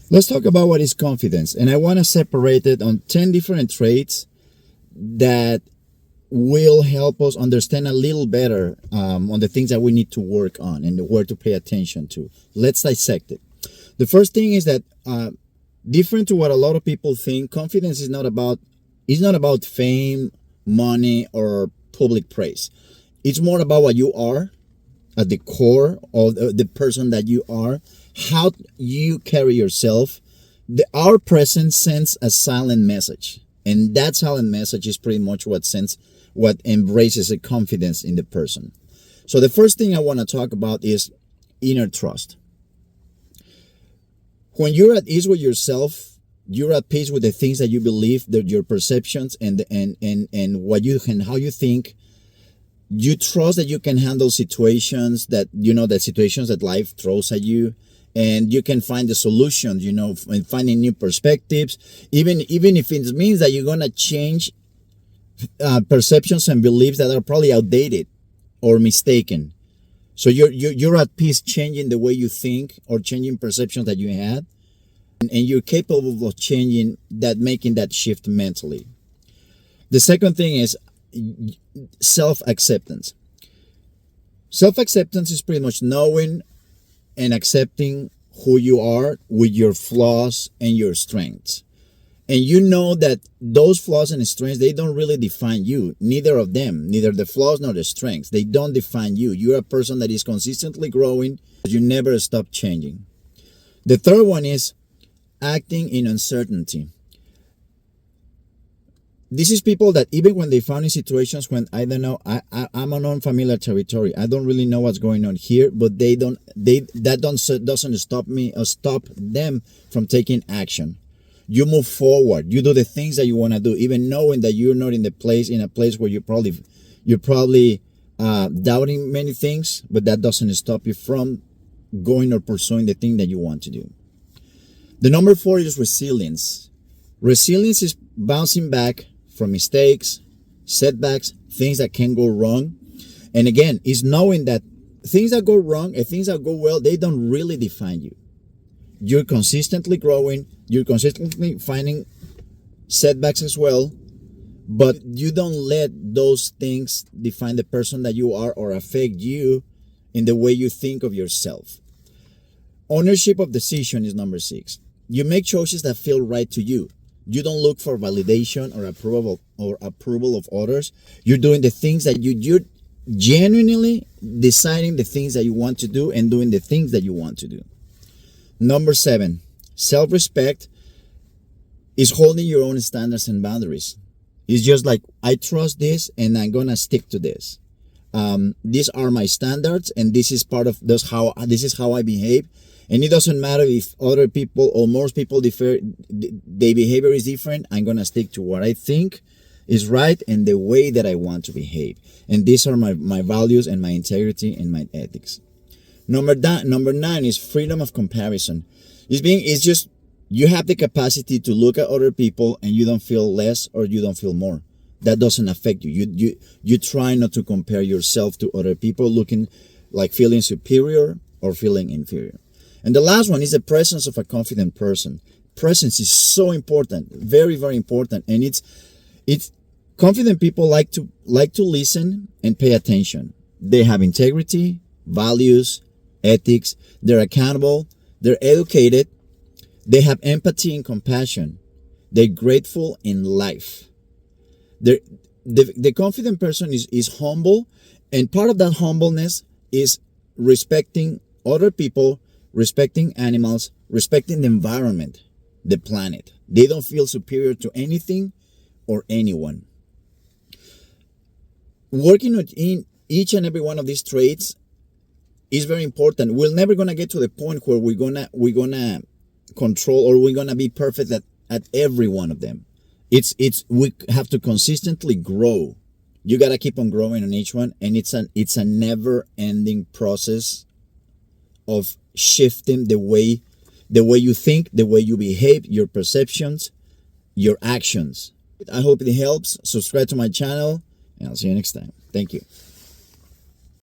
Let's talk about what is confidence. And I want to separate it on 10 different traits that will help us understand a little better on the things that we need to work on and where to pay attention to. Let's dissect it. The first thing is that different to what a lot of people think, confidence is not about fame, money, or public praise. It's more about what you are at the core of the person that you are, how you carry yourself. Our presence sends a silent message, and that silent message is pretty much what embraces a confidence in the person. So the first thing I want to talk about is inner trust. When you're at ease with yourself, you're at peace with the things that you believe, that your perceptions and what you can, how you think. You trust that you can handle situations that situations that life throws at you, and you can find the solutions, and finding new perspectives, even if it means that you're gonna change perceptions and beliefs that are probably outdated or mistaken. So you're at peace changing the way you think or changing perceptions that you had, and you're capable of changing that, making that shift mentally. The second thing is self-acceptance. Self-acceptance is pretty much knowing and accepting who you are with your flaws and your strengths. And you know that those flaws and strengths, they don't really define you. Neither of them, neither the flaws nor the strengths. They don't define you. You're a person that is consistently growing. You never stop changing. The third one is acting in uncertainty. This is people that even when they found in situations when, I don't know, I'm on unfamiliar territory. I don't really know what's going on here, but doesn't stop me or stop them from taking action. You move forward. You do the things that you want to do, even knowing that you're not in a place where you're probably doubting many things, but that doesn't stop you from going or pursuing the thing that you want to do. The number 4 is resilience. Resilience is bouncing back from mistakes, setbacks, things that can go wrong. And again, is knowing that things that go wrong and things that go well, they don't really define you. You're consistently growing. You're consistently finding setbacks as well. But you don't let those things define the person that you are or affect you in the way you think of yourself. Ownership of decision is number 6. You make choices that feel right to you. You don't look for validation or approval of others. You're doing the things that you're genuinely deciding the things that you want to do and doing the things that you want to do. Number 7, self-respect is holding your own standards and boundaries. It's just like, I trust this and I'm gonna stick to this. These are my standards, and this is this is how I behave. And it doesn't matter if other people or most people their behavior is different. I'm going to stick to what I think is right and the way that I want to behave. And these are my values and my integrity and my ethics. Number 9 is freedom of comparison. It's just, you have the capacity to look at other people and you don't feel less or you don't feel more. That doesn't affect you. You try not to compare yourself to other people, looking like feeling superior or feeling inferior. And the last one is the presence of a confident person. Presence is so important, very, very important. And it's confident people like to listen and pay attention. They have integrity, values, ethics. They're accountable. They're educated. They have empathy and compassion. They're grateful in life. The confident person is humble, and part of that humbleness is respecting other people, respecting animals, respecting the environment, the planet. They don't feel superior to anything or anyone. Working in each and every one of these traits is very important. We're never gonna get to the point where we're gonna control or we're gonna be perfect at every one of them. We have to consistently grow. You gotta keep on growing on each one, and it's a never-ending process of shifting the way you think, the way you behave, your perceptions, your actions. I hope it helps. Subscribe to my channel, and I'll see you next time. Thank you.